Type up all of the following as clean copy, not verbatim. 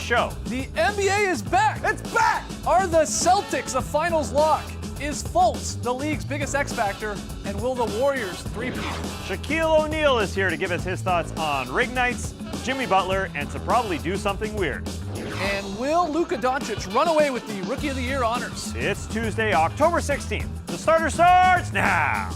show. The NBA is back! It's back! Are the Celtics a finals lock? Is Fultz the league's biggest X factor? And will the Warriors three-peat? Shaquille O'Neal is here to give us his thoughts on rig nights, Jimmy Butler, and to probably do something weird. And will Luka Doncic run away with the Rookie of the Year honors? It's Tuesday, October 16th. The starter starts now.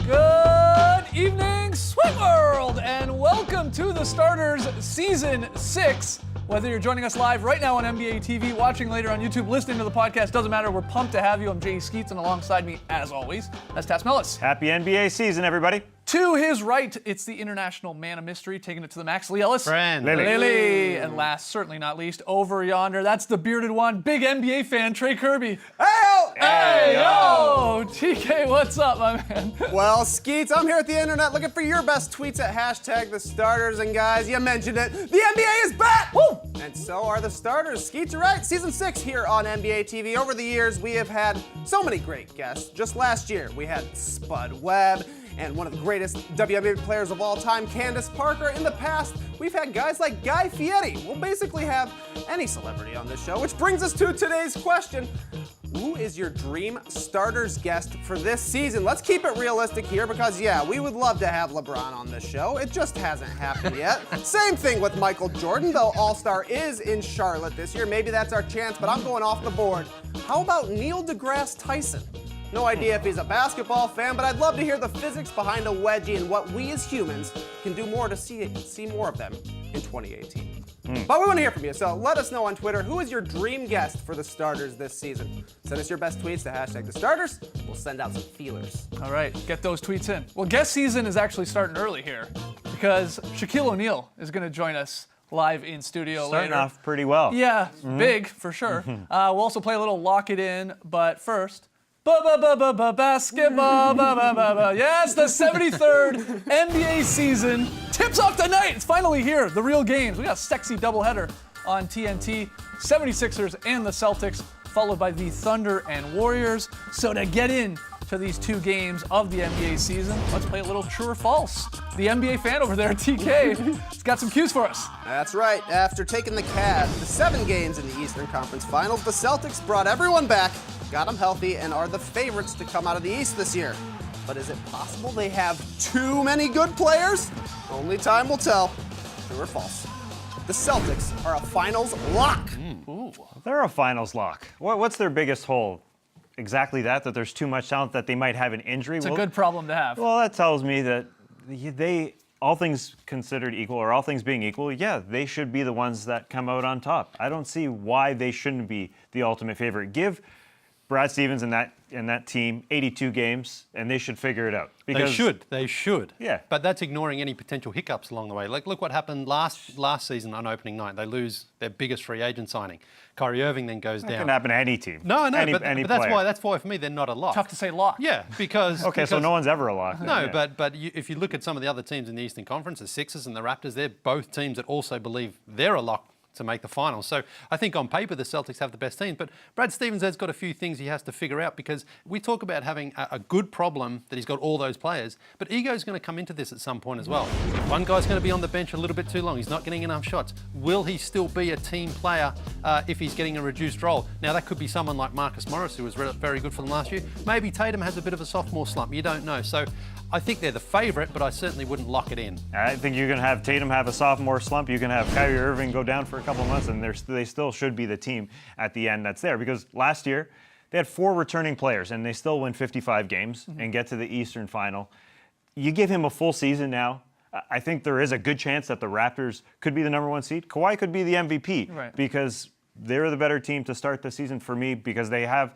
Good evening, Sweet World, and welcome to the Starters Season 6. Whether you're joining us live right now on NBA TV, watching later on YouTube, listening to the podcast, doesn't matter. We're pumped to have you. I'm Jay Skeets, and alongside me, as always, that's Tass Mellis. Happy NBA season, everybody. To his right, it's the international man of mystery, taking it to the max, Lee Ellis. Friend. Lily. And last, certainly not least, over yonder, that's the bearded one, big NBA fan, Trey Kirby. Hey, yo! TK, what's up, my man? Well, Skeets, I'm here at the internet looking for your best tweets at hashtag the starters. And guys, you mentioned it, the NBA is back! Woo! And so are the starters. Skeets, you're right. Season 6 here on NBA TV. Over the years, we have had so many great guests. Just last year, we had Spud Webb and one of the greatest WNBA players of all time, Candace Parker. In the past, we've had guys like Guy Fieri. We'll basically have any celebrity on this show, which brings us to today's question. Who is your dream starters guest for this season? Let's keep it realistic here because, yeah, we would love to have LeBron on this show. It just hasn't happened yet. Same thing with Michael Jordan, though All-Star is in Charlotte this year. Maybe that's our chance, but I'm going off the board. How about Neil deGrasse Tyson? No idea if he's a basketball fan, but I'd love to hear the physics behind a wedgie and what we as humans can do more to see more of them in 2018. But we want to hear from you, so let us know on Twitter, who is your dream guest for the starters this season? Send us your best tweets to hashtag the starters. We'll send out some feelers. All right, get those tweets in. Well, guest season is actually starting early here because Shaquille O'Neal is going to join us live in studio Starting later. off pretty well. Yeah, big for sure. We'll also play a little Lock It In, but first, basketball. Yes, the 73rd NBA season tips off tonight. It's finally here. The real games. We got a sexy doubleheader on TNT. 76ers and the Celtics, followed by the Thunder and Warriors. So to get in to these two games of the NBA season, let's play a little true or false. The NBA fan over there, TK, has got some cues for us. That's right. After taking the Cavs to 7 games in the Eastern Conference Finals, the Celtics brought everyone back, got them healthy, and are the favorites to come out of the East this year. But is it possible they have too many good players? Only time will tell. True or false? The Celtics are a finals lock. Ooh. They're a finals lock. What's their biggest hole? Exactly that there's too much talent, that they might have an injury. It's a good problem to have. Well, that tells me that they, all things considered equal, or all things being equal, yeah, they should be the ones that come out on top. I don't see why they shouldn't be the ultimate favorite. Give Brad Stevens and that team 82 games, and they should figure it out. Because They should. Yeah. But that's ignoring any potential hiccups along the way. Like, look what happened last season on opening night. They lose their biggest free agent signing. Kyrie Irving then goes down. That can happen to any team. No, any but player. that's why for me they're not a lock. Tough to say lock. Yeah, because Okay, so no one's ever a lock. No, Yeah. but if you look at some of the other teams in the Eastern Conference, the Sixers and the Raptors, they're both teams that also believe they're a lock to make the finals. So I think on paper the Celtics have the best team, but Brad Stevens has got a few things he has to figure out, because we talk about having a good problem that he's got all those players, but ego's going to come into this at some point as well. One guy's going to be on the bench a little bit too long. He's not getting enough shots. Will he still be a team player if he's getting a reduced role? Now that could be someone like Marcus Morris, who was very good for them last year. Maybe Tatum has a bit of a sophomore slump. You don't know. So I think they're the favorite, but I certainly wouldn't lock it in. I think you're going to have Tatum have a sophomore slump. You can have Kyrie Irving go down for a couple of months, and they still should be the team at the end that's there. Because last year, they had 4 returning players, and they still win 55 games and get to the Eastern Final. You give him a full season now, I think there is a good chance that the Raptors could be the #1 seed. Kawhi could be the MVP, right, because they're the better team to start the season for me, because they have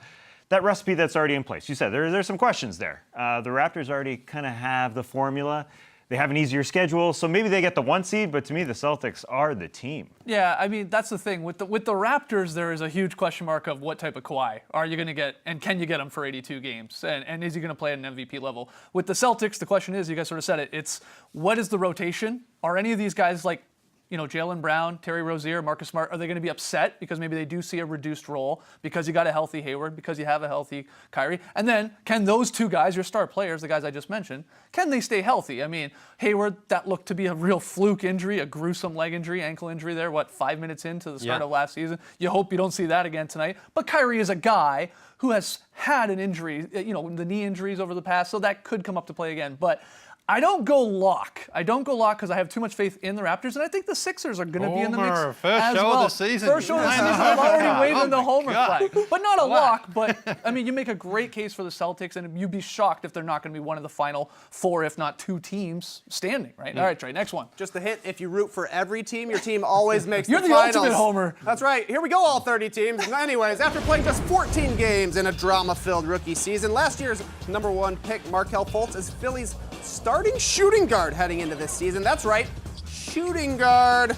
that recipe that's already in place. You said there's some questions there. The Raptors already kind of have the formula. They have an easier schedule, so maybe they get the 1 seed, but to me, the Celtics are the team. Yeah, I mean, that's the thing. With the Raptors, there is a huge question mark of what type of Kawhi are you going to get, and can you get him for 82 games? And is he going to play at an MVP level? With the Celtics, the question is, you guys sort of said it, it's what is the rotation? Are any of these guys like Jaylen Brown, Terry Rozier, Marcus Smart, are they going to be upset because maybe they do see a reduced role because you got a healthy Hayward, because you have a healthy Kyrie? And then can those two guys, your star players, the guys I just mentioned, can they stay healthy? I mean, Hayward, that looked to be a real fluke injury, a gruesome leg injury, ankle injury there, 5 minutes into the start of last season. You hope you don't see that again tonight. But Kyrie is a guy who has had an injury, the knee injuries over the past, so that could come up to play again. But I don't go lock. Because I have too much faith in the Raptors, and I think the Sixers are going to be in the mix first as show well. of the season. First show of the season. I'm already waving the homer God. flag. But not a lock, but, I mean, you make a great case for the Celtics, and you'd be shocked if they're not going to be one of the final 4, if not 2 teams standing, right? All right, Trey, next one. Just a hint, if you root for every team, your team always makes You're the the finals. ultimate homer. That's right. Here we go, all 30 teams. Anyways, after playing just 14 games in a drama-filled rookie season, last year's #1 pick, Markelle Fultz, is Philly's starting shooting guard heading into this season. That's right, shooting guard.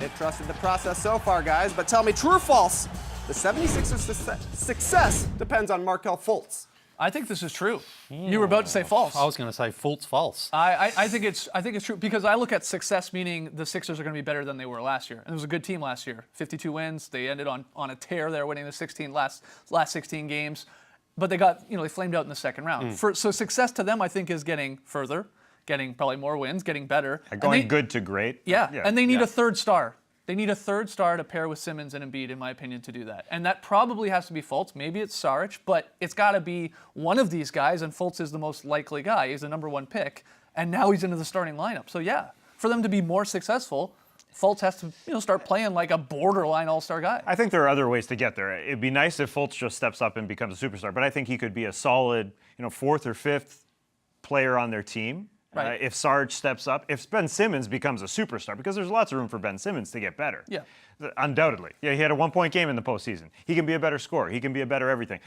They've trusted the process so far, guys, but tell me, true or false, the 76ers' success depends on Markelle Fultz. I think this is true. You were about to say false. I was going to say false. I think it's true because I look at success meaning the Sixers are going to be better than they were last year. And it was a good team last year. 52 wins. They ended on a tear there, winning the last 16 games. But they got, they flamed out in the second round. So success to them, I think, is getting further, getting probably more wins, getting better. Going good to great. Yeah, and they need a third star. They need a third star to pair with Simmons and Embiid, in my opinion, to do that. And that probably has to be Fultz. Maybe it's Saric, but it's got to be one of these guys, and Fultz is the most likely guy. He's the #1 pick, and now he's into the starting lineup. So yeah, for them to be more successful, Fultz has to start playing like a borderline all-star guy. I think there are other ways to get there. It'd be nice if Fultz just steps up and becomes a superstar, but I think he could be a solid, 4th or 5th player on their team. Right. If Sarge steps up, if Ben Simmons becomes a superstar, because there's lots of room for Ben Simmons to get better. Yeah. Undoubtedly. Yeah, he had a 1-point game in the postseason. He can be a better scorer. He can be a better everything.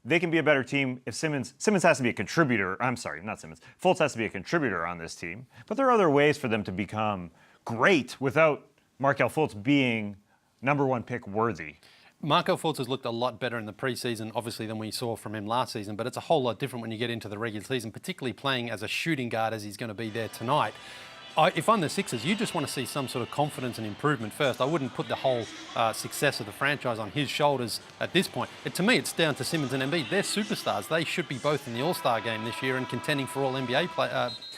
They can be a better team if Simmons has to be a contributor. I'm sorry, not Simmons. Fultz has to be a contributor on this team. But there are other ways for them to become great without Markelle Fultz being #1 pick worthy. Markelle Fultz has looked a lot better in the preseason, obviously, than we saw from him last season, but it's a whole lot different when you get into the regular season, particularly playing as a shooting guard as he's going to be there tonight. If I'm the Sixers, you just want to see some sort of confidence and improvement first. I wouldn't put the whole success of the franchise on his shoulders at this point. To me, it's down to Simmons and Embiid. They're superstars. They should be both in the All-Star game this year and contending for all NBA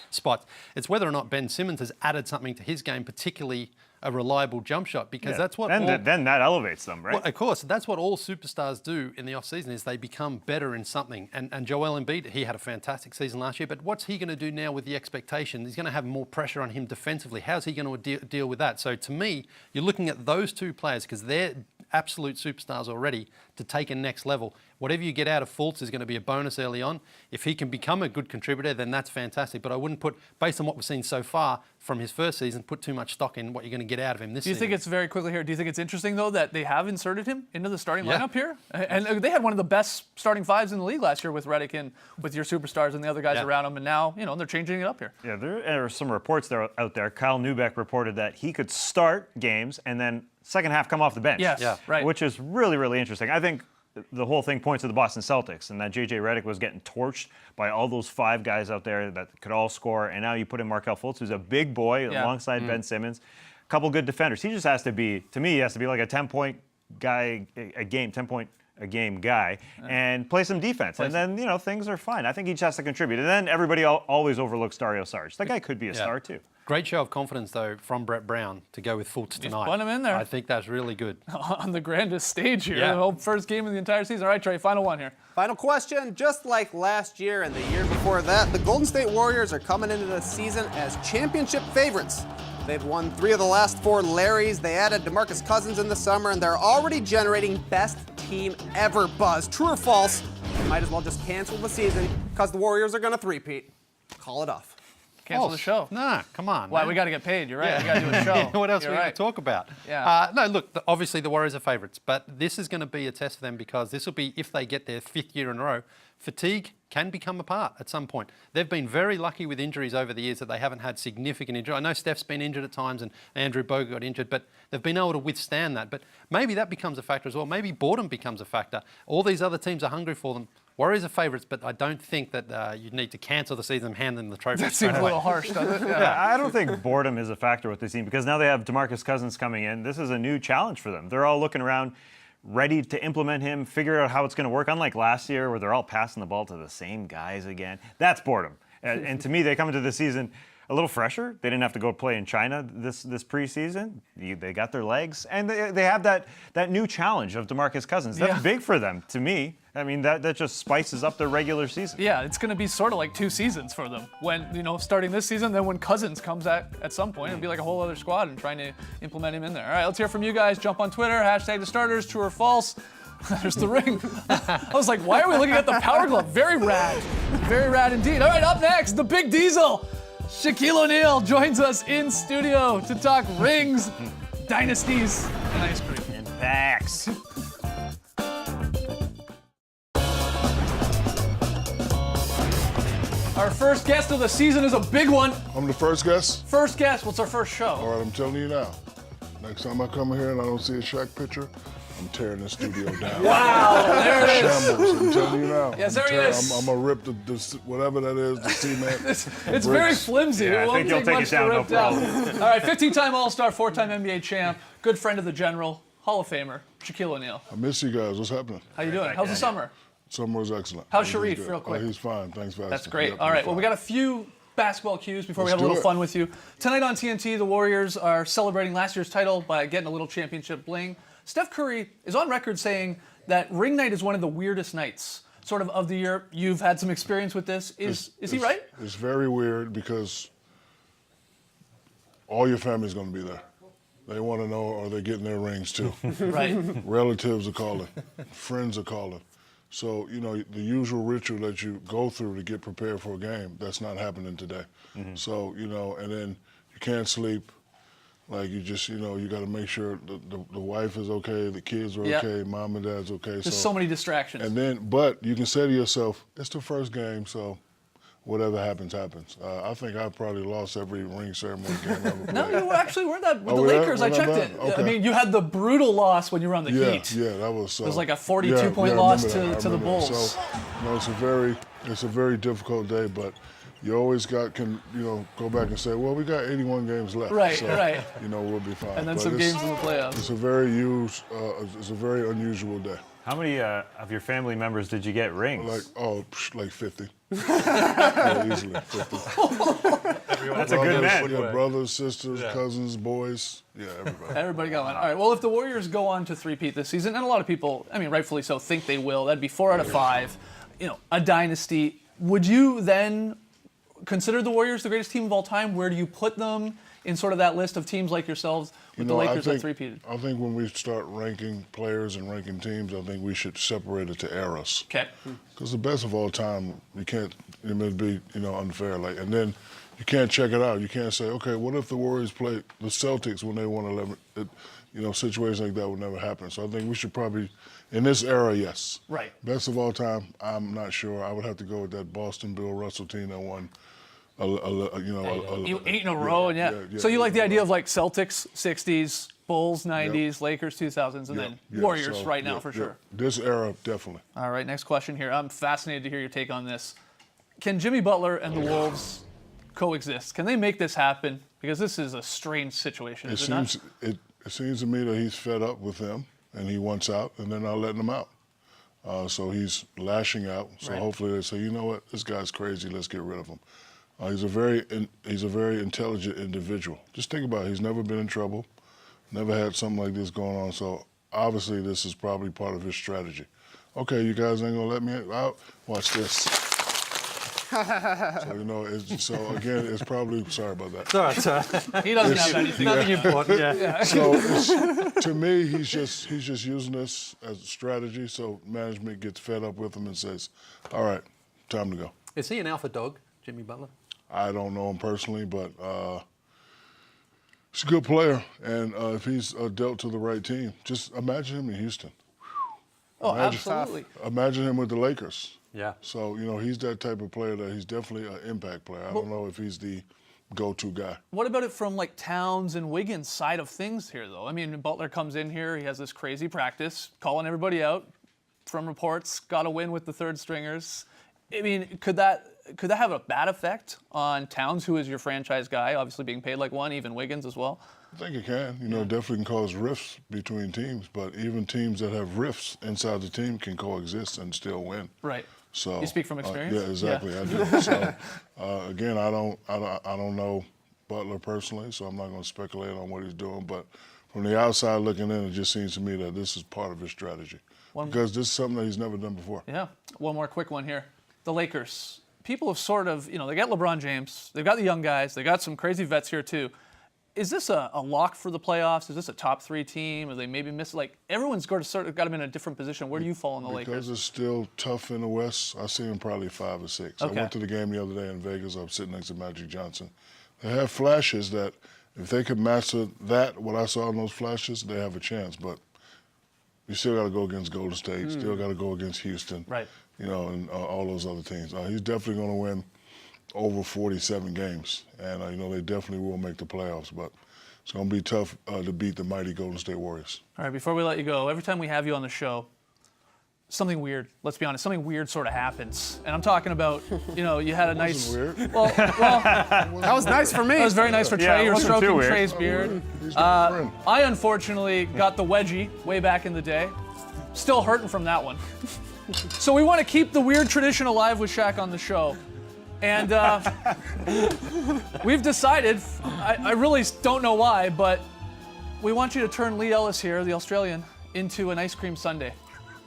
spots. It's whether or not Ben Simmons has added something to his game, particularly a reliable jump shot, because that's what then that elevates them, right? Well, of course, that's what all superstars do in the off-season is they become better in something. And Joel Embiid, he had a fantastic season last year, but what's he going to do now with the expectation? He's going to have more pressure on him defensively. How's he going to deal with that? So to me, you're looking at those two players because they're absolute superstars already to take a next level. Whatever you get out of Fultz is going to be a bonus early on. If he can become a good contributor, then that's fantastic. But I wouldn't put, based on what we've seen so far from his first season, put too much stock in what you're going to get out of him this season. Do you think it's very quickly here? Do you think it's interesting, though, that they have inserted him into the starting lineup here? And they had one of the best starting 5s in the league last year with Redick and with your superstars and the other guys around him. And now, they're changing it up here. Yeah, there are some reports out there. Kyle Neubeck reported that he could start games and then second half come off the bench. Yes, right. Which is really, really interesting. I think the whole thing points to the Boston Celtics and that J.J. Redick was getting torched by all those 5 guys out there that could all score. And now you put in Markelle Fultz, who's a big boy alongside Ben Simmons. A couple good defenders. He just has to be, to me, he has to be like a 10-point guy, a game, 10-point a game guy, and play some defense. And then, things are fine. I think he just has to contribute. And then everybody always overlooks Dario Saric. That guy could be a star, too. Great show of confidence, though, from Brett Brown to go with Fultz tonight. Put him in there. I think that's really good. On the grandest stage here. The whole first game of the entire season. All right, Trey, final one here. Final question. Just like last year and the year before that, the Golden State Warriors are coming into the season as championship favorites. They've won 3 of the last 4 Larrys. They added DeMarcus Cousins in the summer, and they're already generating best team ever buzz. True or false? They might as well just cancel the season because the Warriors are going to three-peat. Call it off. Cancel the show. Nah, come on. Why, man. we got to get paid. You're right. We got to do a show. What else are we going to talk about? Yeah. No, look, obviously the Warriors are favourites, but this is going to be a test for them because this will be, if they get their 5th year in a row, fatigue can become a part at some point. They've been very lucky with injuries over the years that they haven't had significant injury. I know Steph's been injured at times and Andrew Bogut got injured, but they've been able to withstand that. But maybe that becomes a factor as well. Maybe boredom becomes a factor. All these other teams are hungry for them. Warriors are favourites, but I don't think that you need to cancel the season and hand them the trophy. That seems a little harsh, doesn't it? Yeah, I don't think boredom is a factor with this team because now they have DeMarcus Cousins coming in. This is a new challenge for them. They're all looking around, ready to implement him, figure out how it's going to work. Unlike last year where they're all passing the ball to the same guys again. That's boredom. And to me, they come into the season a little fresher. They didn't have to go play in China this preseason. They got their legs, and they have that new challenge of DeMarcus Cousins. That's big for them, to me. I mean, that just spices up their regular season. Yeah, it's going to be sort of like 2 seasons for them. When, starting this season, then when Cousins comes at some point, it'll be like a whole other squad and trying to implement him in there. All right, let's hear from you guys. Jump on Twitter, hashtag the starters, true or false. There's the ring. I was like, why are we looking at the Power Glove? Very rad. Very rad indeed. All right, up next, the Big Diesel. Shaquille O'Neal joins us in studio to talk rings, dynasties, and ice cream. And packs. Our first guest of the season is a big one. I'm the first guest? First guest, what's our first show? All right, I'm telling you now. Next time I come here and I don't see a Shaq picture, I'm tearing the studio down. Wow, there it is. Shambles, I'm telling you now. Yes, there he is. I'm going to rip the whatever that is, the cement. It's very flimsy. Yeah, it I won't think you'll take take much it down, to no rip down. problem. All right, 15-time All-Star, 4-time NBA champ, good friend of the General, Hall of Famer, Shaquille O'Neal. I miss you guys. What's happening? How you doing? How's the summer? Summer was excellent. How's He's Sharif, good. real quick? He's fine. Thanks for asking. That's great. Yep, All he's right, well, fine. we got a few basketball cues before we Let's have a little do it. fun with you. Tonight on TNT, the Warriors are celebrating last year's title by getting a little championship bling. Steph Curry is on record saying that ring night is one of the weirdest nights sort of the year. You've had some experience with this. Is he right? It's very weird because all your family's going to be there. They want to know, are they getting their rings too? Right. Relatives are calling. Friends are calling. So, the usual ritual that you go through to get prepared for a game, that's not happening today. So, and then you can't sleep. Like, you just, you got to make sure the wife is okay, the kids are okay, mom and dad's okay. There's so many distractions. And then, but you can say to yourself, it's the first game, so whatever happens, happens. I think I probably lost every ring ceremony game I ever played. No, you actually weren't that with Oh, the yeah? Lakers. I We're not checked bad? it. Okay. I mean, you had the brutal loss when you were on the Heat. Yeah, that was. It was like a 42-point I loss remember that. to I the remember that. Bulls. So, it's a very difficult day, but you always can go back and say, well, we got 81 games left. Right, so, right. We'll be fine. And then But some games in the playoffs. It's a very unusual day. How many of your family members did you get rings? Like 50. Yeah, easily 50. That's a good man. Yeah, brothers, sisters, cousins, boys. Yeah, everybody. Everybody got one. All right, well, if the Warriors go on to three-peat this season, and a lot of people, I mean, rightfully so, think they will, that'd be 4 out of 5, a dynasty. Would you then consider the Warriors the greatest team of all time? Where do you put them in sort of that list of teams like yourselves with the Lakers that three-peated? I think when we start ranking players and ranking teams, I think we should separate it to eras. Okay. Because the best of all time, you can't, it'd be, unfair. And then you can't check it out. You can't say, okay, what if the Warriors played the Celtics when they won 11? Situations like that would never happen. So I think we should probably, in this era, yes. Right. Best of all time, I'm not sure. I would have to go with that Boston Bill Russell team that won. 8 in a row, and yeah. So you like the idea of like Celtics 60s, Bulls 90s, Lakers 2000s, and then Warriors right now for sure. This era, definitely. All right, next question here. I'm fascinated to hear your take on this. Can Jimmy Butler and the Wolves coexist? Can they make this happen? Because this is a strange situation, is it not? It seems to me that he's fed up with them, and he wants out, and they're not letting him out. So he's lashing out. So hopefully they say, you know what, this guy's crazy. Let's get rid of him. He's a very intelligent individual. Just think about it. He's never been in trouble, never had something like this going on. So obviously this is probably part of his strategy. Okay, you guys ain't gonna let me out. Watch this. So again, it's probably sorry about that. He doesn't have anything. Nothing important, So to me, he's just using this as a strategy. So management gets fed up with him and says, "All right, time to go." Is he an alpha dog, Jimmy Butler? I don't know him personally, but he's a good player. And if he's dealt to the right team, just imagine him in Houston. Absolutely. Imagine him with the Lakers. Yeah. So, he's that type of player that he's definitely an impact player. I don't know if he's the go-to guy. What about it from like Towns and Wiggins' side of things here, though? I mean, Butler comes in here, he has this crazy practice, calling everybody out, from reports. Got a win with the third stringers. I mean, could that have a bad effect on Towns, who is your franchise guy, obviously being paid like one, even Wiggins as well? I think it can. You know, it definitely can cause rifts between teams, but even teams that have rifts inside the team can coexist and still win. Right. So you speak from experience. Yeah, exactly. Yeah. I do. So again, I don't know Butler personally, so I'm not going to speculate on what he's doing. But from the outside looking in, it just seems to me that this is part of his strategy because this is something that he's never done before. Yeah. One more quick one here. The Lakers. People have sort of, you know, they got LeBron James, they've got the young guys, they got some crazy vets here too. Is this a lock for the playoffs? Is this a top 3 team? Are they maybe miss? Like, everyone's got them in a different position. Where do you fall in the Lakers? Because it's still tough in the West, I see them probably 5 or 6. Okay. I went to the game the other day in Vegas. I was sitting next to Magic Johnson. They have flashes that if they could master that, what I saw in those flashes, they have a chance. But you still got to go against Golden State. Still got to go against Houston. Right. You know, and all those other teams. He's definitely going to win over 47 games. And, you know, they definitely will make the playoffs. But it's going to be tough to beat the mighty Golden State Warriors. All right, before we let you go, every time we have you on the show, something weird, let's be honest, something weird sort of happens. And I'm talking about, you know, you had a nice... Wasn't weird. Well, That was nice for me. that was very nice for Yeah, Trey. it You were wasn't too stroking weird. Trey's beard. He's got a friend. I unfortunately got the wedgie way back in the day. Still hurting from that one. So we want to keep the weird tradition alive with Shaq on the show. And we've decided, I really don't know why, but we want you to turn Lee Ellis here, the Australian, into an ice cream sundae.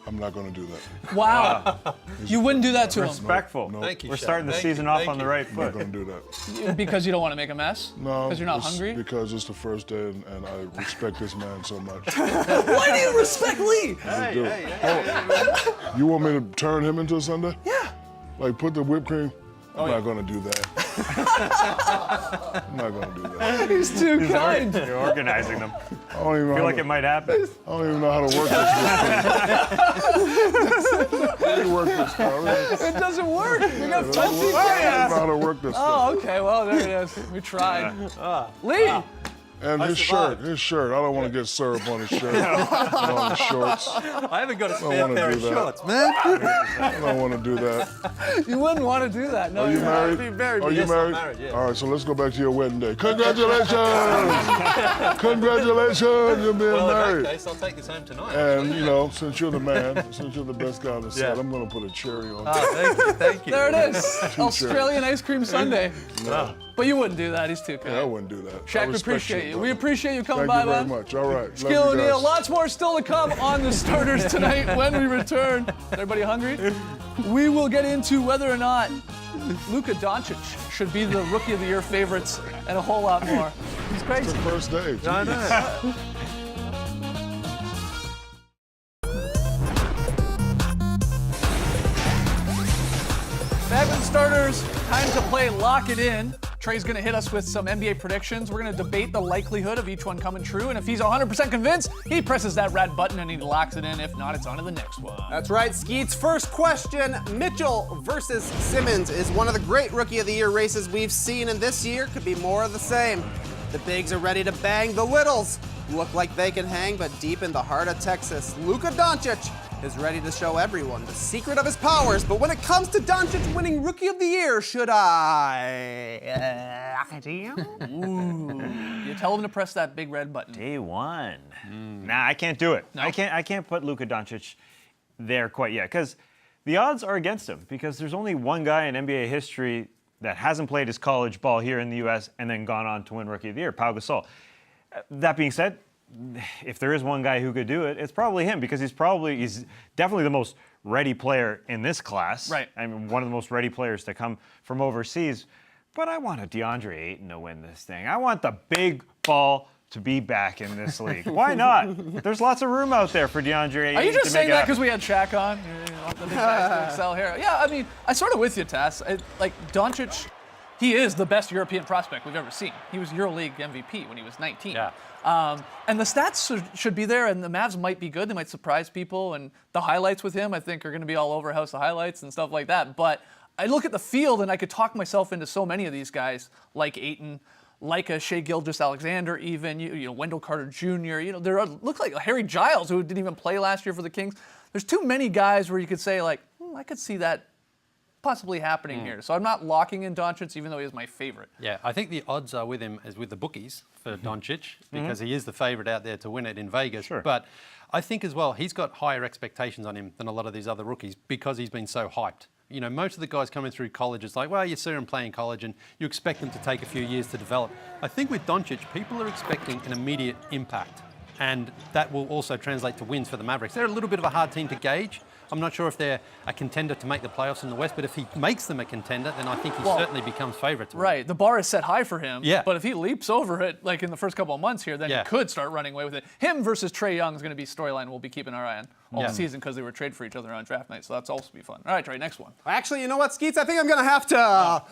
I'm not going to do that. Wow. You wouldn't do that to him Respectful. No. Thank you, We're Shaq. starting the Thank season you, off thank on the you. right I'm not foot. going to do that. because you don't want to make a mess? No. Because you're not it's hungry? Because it's the first day and I respect this man so much. Why do you respect Lee? I do. You want me to turn him into a sundae? Yeah. Like put the whipped cream? I'm not going to do that. I'm not going to do that. He's too kind. You're organizing them. I don't even know, I feel how, like it might happen. I don't even know how to work this whipped cream. How do you work this, Carl? It doesn't work. We got I don't 20 know how to work this stuff. Oh, okay. Well, there it is. We tried. Lee. And his shirt. I don't want to get syrup on his shirt, on his shorts. I haven't got a I spare don't want pair to of do that. shorts, man. I don't want to do that. You wouldn't want to do that. No, Are you married? Be very Are you Yes, I'm married? married, yes. All right, so let's go back to your wedding day. Congratulations! Congratulations, you're being Well, in married. that case, I'll take this home tonight. And, you know, since you're the man, since you're the best guy on the set, I'm going to put a cherry on it. Thank you, thank you. There it is. Australian ice cream sundae. No, But you wouldn't do that. He's too kind. I wouldn't do that. I Shaq, we respect appreciate you. brother. We appreciate you coming Thank by, you very man. much. All right. Love Skill you O'Neal. guys. Lots more still to come on the starters tonight when we return. Everybody hungry? We will get into whether or not Luka Doncic should be the Rookie of the Year favorites and a whole lot more. He's crazy. First day. I know. Back with the starters, time to play Lock It In. Trey's going to hit us with some NBA predictions. We're going to debate the likelihood of each one coming true, and if he's 100% convinced, he presses that red button and he locks it in. If not, it's on to the next one. That's right, Skeet's first question. Mitchell versus Simmons is one of the great Rookie of the Year races we've seen, and this year could be more of the same. The bigs are ready to bang the littles. Look like they can hang, but deep in the heart of Texas, Luka Doncic is ready to show everyone the secret of his powers. But when it comes to Doncic winning Rookie of the Year, should I? You tell him to press that big red button. Day one. Nah, I can't do it. I can't put Luka Doncic there quite yet because the odds are against him because there's only one guy in NBA history that hasn't played his college ball here in the U.S. and then gone on to win Rookie of the Year, Pau Gasol. That being said, if there is one guy who could do it, it's probably him because he's definitely the most ready player in this class. Right. I mean, one of the most ready players to come from overseas. But I want a DeAndre Ayton to win this thing. I want the big ball to be back in this league. Why not? There's lots of room out there for DeAndre Ayton. Are you just to saying make that it because we had Shaq on? The big guys to excel here. Yeah, I mean, I'm sort of with you, Tass. Like, Doncic, he is the best European prospect we've ever seen. He was EuroLeague MVP when he was 19. Yeah. And the stats should be there, and the Mavs might be good. They might surprise people, and the highlights with him, I think, are going to be all over House of Highlights and stuff like that. But I look at the field, and I could talk myself into so many of these guys, like Ayton, like a Shai Gilgeous-Alexander, even you know Wendell Carter Jr. You know, look like Harry Giles, who didn't even play last year for the Kings. there's too many guys where you could say like, I could see that possibly happening here. So I'm not locking in Doncic, even though he is my favorite. Yeah, I think the odds are with him as with the bookies for Doncic because he is the favourite out there to win it in Vegas. Sure. But I think as well, he's got higher expectations on him than a lot of these other rookies because he's been so hyped. You know, most of the guys coming through college, it's like, well, you see him playing college and you expect them to take a few years to develop. I think with Doncic, people are expecting an immediate impact, and that will also translate to wins for the Mavericks. They're a little bit of a hard team to gauge. I'm not sure if they're a contender to make the playoffs in the West, but if he makes them a contender, then I think he certainly becomes favourite to win. Right, the bar is set high for him. Yeah. But if he leaps over it, like in the first couple of months here, then he could start running away with it. Him versus Trae Young is going to be a storyline we'll be keeping our eye on all season because they were traded for each other on draft night. So that's also be fun. All right, Trae, next one. Actually, you know what, Skeets? I think I'm going to have to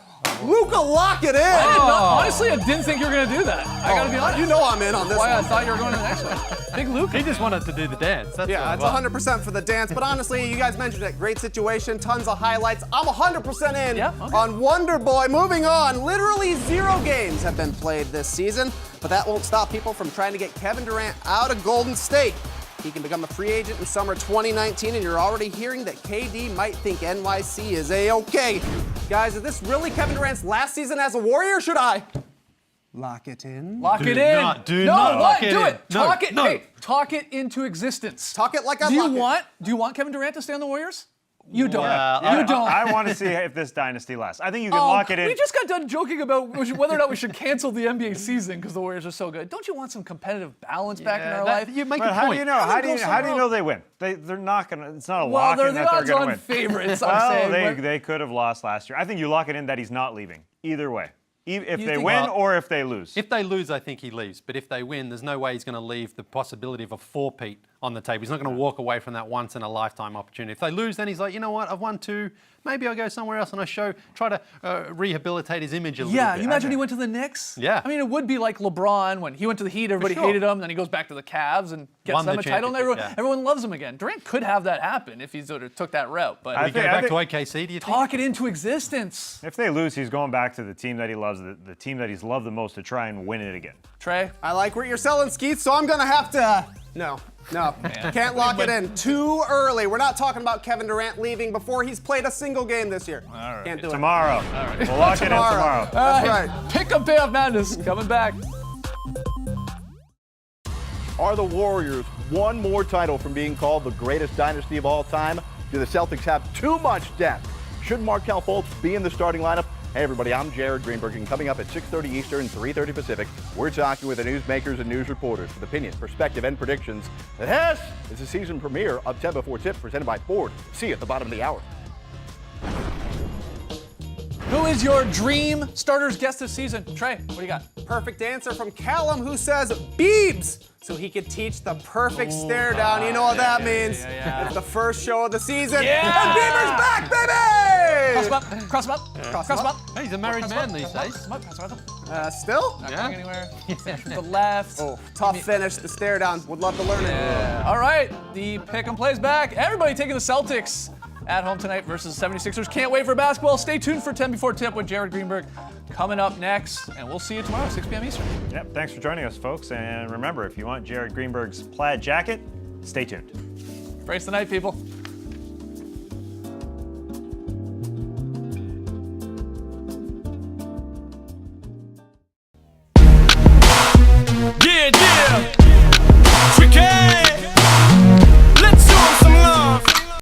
Luka lock it in. Honestly, I didn't think you were going to do that. I got to be honest. You know I'm in on this Why I one. thought you were going to the next one. Big Luka. He just wanted to do the dance. That's Yeah, what it's it was. 100% for the dance. But honestly, you guys mentioned it. Great situation, tons of highlights. I'm 100% in on Wonder Boy. Moving on, literally 0 games have been played this season, but that won't stop people from trying to get Kevin Durant out of Golden State. He can become a free agent in summer 2019, and you're already hearing that KD might think NYC is A-okay. Guys, is this really Kevin Durant's last season as a Warrior? Should I lock it in? Lock it in. Do not lock it do in. it. No, Talk it. no. Hey, talk it into existence. Talk it like I Do you lock it. want Kevin Durant to stay on the Warriors? You don't. Yeah, you don't. I want to see if this dynasty lasts. I think you can lock it in. We just got done joking about whether or not we should cancel the NBA season because the Warriors are so good. Don't you want some competitive balance back in our life? You make But a how do point. you know? How do you know they win? They're not gonna. It's not a Well, lock they're in the that they're odds-on gonna win. favorites. I'm Well, saying. they could have lost last year. I think you lock it in that he's not leaving either way. If You they think- win Well, or if they lose. If they lose, I think he leaves. But if they win, there's no way he's going to leave the possibility of a four-peat on the table. He's not going to walk away from that once-in-a-lifetime opportunity. If they lose, then he's like, you know what, I've won 2. Maybe I'll go somewhere else and try to rehabilitate his image a little Yeah, bit. you imagine he went to the Knicks? Yeah. I mean, it would be like LeBron when he went to the Heat, everybody sure. hated him, then he goes back to the Cavs and gets Won them the a title, and championship, everyone loves him again. Durant could have that happen if he sort of took that route, but I Would he go think- back to OKC, do you think? talk it into existence. If they lose, he's going back to the team that he loves, the team that he's loved the most, to try and win it again. Trey? I like what you're selling, Skeets, so I'm gonna have to. No. Can't lock it in. Too early. We're not talking about Kevin Durant leaving before he's played a single game this year. Can't do it. Tomorrow. We'll lock it in tomorrow. That's right. Pick up Payoff Madness coming back. Are the Warriors one more title from being called the greatest dynasty of all time? Do the Celtics have too much depth? Should Markelle Fultz be in the starting lineup? Hey everybody, I'm Jared Greenberg, and coming up at 6:30 Eastern, 3:30 Pacific, we're talking with the newsmakers and news reporters with opinion, perspective, and predictions. This is the season premiere of 10 Before Tip, presented by Ford. See you at the bottom of the hour. Who is your dream starters guest this season? Trey, what do you got? Perfect answer from Callum, who says Biebs, so he could teach the perfect stare down. You know what that means. It's the first show of the season. Yeah. And Bieber's back, baby! Cross him up. Cross him up. Hey, he's a married man these days. Still? Not going anywhere. To the left. Oh, tough finish, the stare down. Would love to learn it. All right, the pick and plays back. Everybody taking the Celtics at home tonight versus 76ers. Can't wait for basketball. Stay tuned for 10 Before Tip with Jared Greenberg coming up next. And we'll see you tomorrow, 6 p.m. Eastern. Yep, thanks for joining us, folks. And remember, if you want Jared Greenberg's plaid jacket, stay tuned. Brace the night, people.